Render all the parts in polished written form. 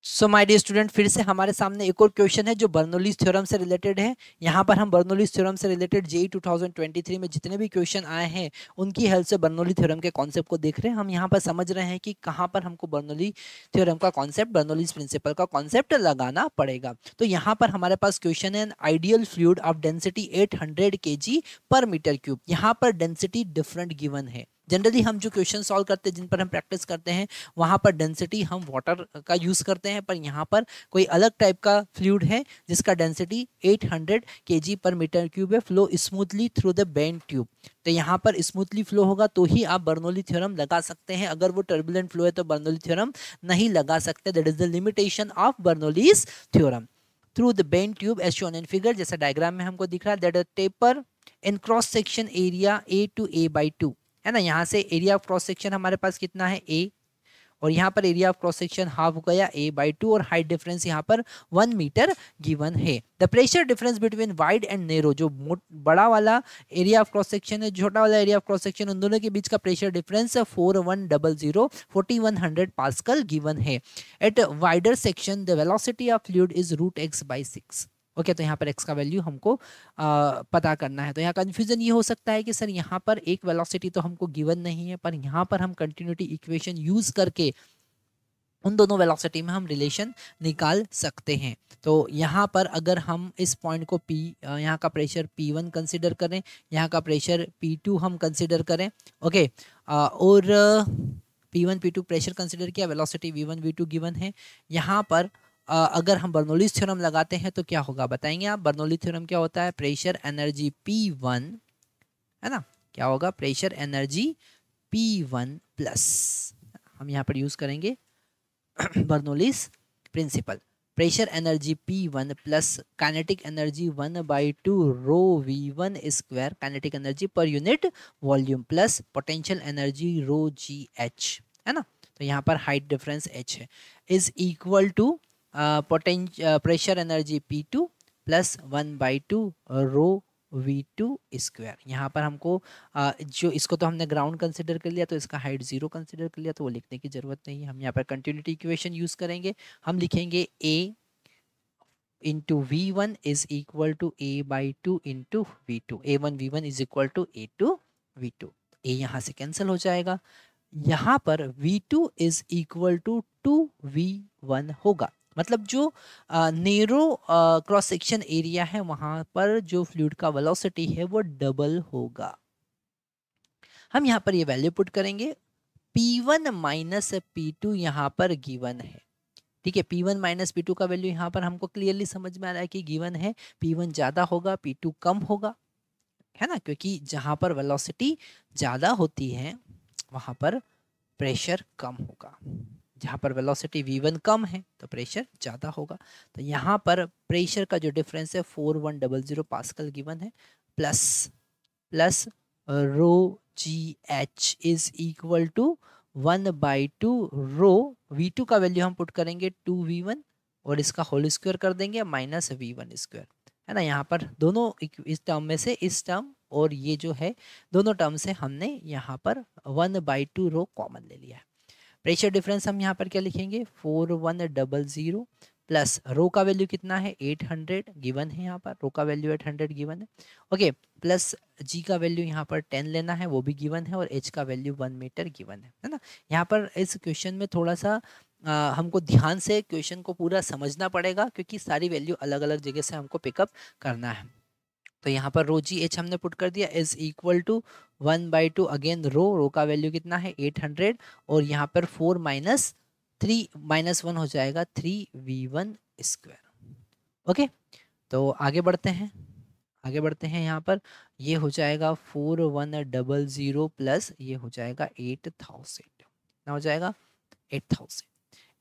So my dear student, फिर से हमारे सामने एक और क्वेश्चन है जो बर्नौलीज थ्योरम से रिलेटेड है। यहाँ पर हम बर्नौलीज थ्योरम से रिलेटेड जेईई 2023 में जितने भी क्वेश्चन आए हैं उनकी हेल्प से बर्नौली थ्योरम के कॉन्सेप्ट को देख रहे हैं। हम यहाँ पर समझ रहे हैं कि कहाँ पर हमको बर्नौली थ्योरम का कॉन्सेप्ट, बर्नौलीज प्रिंसिपल का कॉन्सेप्ट लगाना पड़ेगा। तो यहाँ पर हमारे पास क्वेश्चन है, ideal fluid of density 800 kg पर मीटर क्यूब। यहाँ पर डेंसिटी डिफरेंट गिवन है। जनरली हम जो क्वेश्चन सॉल्व करते हैं, जिन पर हम प्रैक्टिस करते हैं, वहां पर डेंसिटी हम वाटर का यूज करते हैं, पर यहाँ पर कोई अलग टाइप का फ्लूइड है जिसका डेंसिटी 800 kg पर मीटर क्यूब है। Flow smoothly through the bend tube. तो यहाँ पर स्मूथली फ्लो होगा तो ही आप बर्नौली थ्योरम लगा सकते हैं। अगर वो टर्बुलेंट फ्लो है तो बर्नौली थ्योरम नहीं लगा सकते। That is the limitation of Bernoulli's theorem. Through the bend tube as shown in figure, जैसा डायग्राम में हमको दिख रहा है, that a taper in cross section area a to a/2 है ना। यहाँ से एरिया ऑफ क्रॉस सेक्शन हमारे पास कितना है, a, और यहाँ पर area of cross section half हो गया a/2, और हाइट डिफरेंस यहाँ पर 1 मीटर गिवन है। The pressure difference between wide and narrow, जो बड़ा वाला एरिया ऑफ क्रॉस सेक्शन है, छोटा वाला एरिया ऑफ क्रॉस सेक्शन, उन दोनों के बीच का प्रेशर डिफरेंस 4100 पास्कल गिवन है। At wider section the velocity of fluid is √x/6। Okay, तो यहाँ पर x का वैल्यू हमको पता करना है। तो यहाँ कंफ्यूजन ये हो सकता है कि सर यहाँ पर एक वेलोसिटी तो हमको गिवन नहीं है, पर यहाँ पर हम कंटिन्यूटी इक्वेशन यूज करके उन दोनों वेलोसिटी में हम रिलेशन निकाल सकते हैं। तो यहाँ पर अगर हम इस पॉइंट को यहाँ का प्रेशर P1 कंसिडर करें, यहाँ का प्रेशर P2 हम कंसिडर करें, ओके, और P1 P2 प्रेशर कंसिडर किया, वेलोसिटी V1 V2 गिवन है। यहाँ पर अगर हम बर्नौलीज थ्योरम लगाते हैं तो क्या होगा बताएंगे आप? बर्नौली थ्योरम क्या होता है? प्रेशर एनर्जी P1 है ना, क्या होगा? प्रेशर एनर्जी P1 प्लस, हम यहाँ पर यूज करेंगे Bernoulli's principle. Pressure energy P1 plus kinetic energy 1/2 rho V1 square, kinetic energy per unit volume, plus potential energy rho GH है ना। तो यहाँ पर हाइट डिफरेंस h है, is equal to pressure energy P2 plus 1/2 rho V2 square. यहाँ पर हमको जो इसको तो हमने ग्राउंड कंसिडर कर लिया, तो इसका हाइट 0 कंसिडर कर लिया, तो वो लिखने की जरूरत नहीं है। हम यहाँ पर कंटिन्यूटी इक्वेशन यूज करेंगे। हम लिखेंगे a into V1 is equal to a/2 into V2, a1 V1 is equal to a2 V2। a यहाँ से कैंसिल हो जाएगा। यहाँ पर V2 is equal to 2V1 होगा। मतलब जो नेरो क्रॉस सेक्शन एरिया है वहां पर जो फ्लूइड का वेलोसिटी है वो डबल होगा। हम यहाँ पर ये वैल्यू पुट करेंगे। P1 माइनस P2 यहाँ पर गिवन है, ठीक है। P1 माइनस P2 का वैल्यू यहाँ पर हमको क्लियरली समझ में आ रहा है कि गिवन है। P1 ज्यादा होगा, P2 कम होगा, है ना, क्योंकि जहां पर वेलोसिटी ज्यादा होती है वहां पर प्रेशर कम होगा। जहाँ पर वेलोसिटी V1 कम है तो प्रेशर ज़्यादा होगा। तो यहाँ पर प्रेशर का जो डिफरेंस है 4100 पास्कल गिवन है, plus rho GH is equal to 1/2 rho V2 का वैल्यू हम पुट करेंगे 2V1 और इसका होल स्क्वायर कर देंगे माइनस V1 स्क्वायर, है ना। यहाँ पर दोनों इस टर्म में से इस टर्म और ये जो है दोनों टर्म से हमने यहाँ पर 1/2 रो कॉमन ले लिया है। प्रेशर डिफरेंस हम यहाँ पर क्या लिखेंगे? 4100 प्लस रो का वैल्यू कितना है? 800 गिवन है, यहाँ पर रो का वैल्यू 800 गिवन है, ओके, प्लस जी का वैल्यू यहाँ पर 10 लेना है, वो भी गिवन है, और एच का वैल्यू 1 मीटर गिवन है ना। यहाँ पर इस क्वेश्चन में थोड़ा सा हमको ध्यान से क्वेश्चन को पूरा समझना पड़ेगा, क्योंकि सारी वैल्यू अलग अलग जगह से हमको पिकअप करना है। तो यहाँ पर रो GH हमने पुट कर दिया इज इक्वल टू 1/2 अगेन रो का वैल्यू कितना है? 800, और यहाँ पर 4 माइनस 3 माइनस 1 हो जाएगा 3V1 स्क्वायर। ओके, तो आगे बढ़ते हैं। यहाँ पर ये हो जाएगा 4100 प्लस ये हो जाएगा 8000, ना हो जाएगा 8000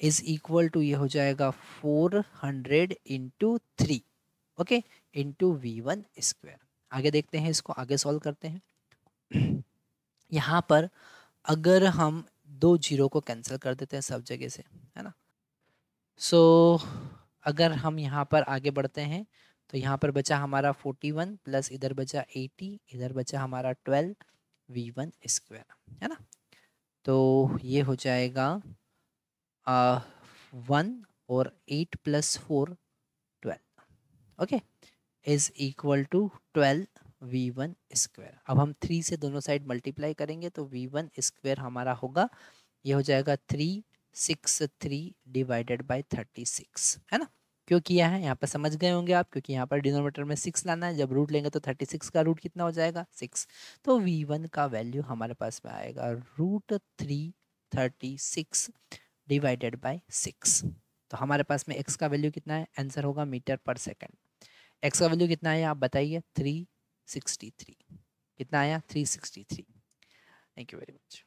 इज इक्वल टू ये हो जाएगा 400 into 3, okay, into V1 square. आगे देखते हैं, इसको आगे सॉल्व करते हैं। यहाँ पर अगर हम 2 जीरो को कैंसिल कर देते हैं सब जगह से, है ना, सो अगर हम यहाँ पर आगे बढ़ते हैं तो यहाँ पर बचा हमारा 41 प्लस इधर बचा 80, इधर बचा हमारा 12 V1 स्क्वायर, है ना। तो ये हो जाएगा 1 और 8 + 4 12 okay is equal to 12 v1 square. अब हम 3 से दोनों साइड मल्टीप्लाई करेंगे तो v1 स्क्वायर हमारा होगा, ये हो जाएगा 363 डिवाइडेड बाय 36, है ना। क्यों किया है यहाँ पर समझ गए होंगे आप, क्योंकि यहाँ पर डिनोमिनेटर में 6 लाना है, जब रूट लेंगे तो 36 का रूट कितना हो जाएगा 6। तो v1 का वैल्यू हमारे पास में आएगा √336 डिवाइडेड बाय 6। तो हमारे पास में x का वैल्यू कितना है, आंसर होगा मीटर पर सेकंड। x का वैल्यू कितना है आप बताइए, 363। कितना आया 363। Thank you very much.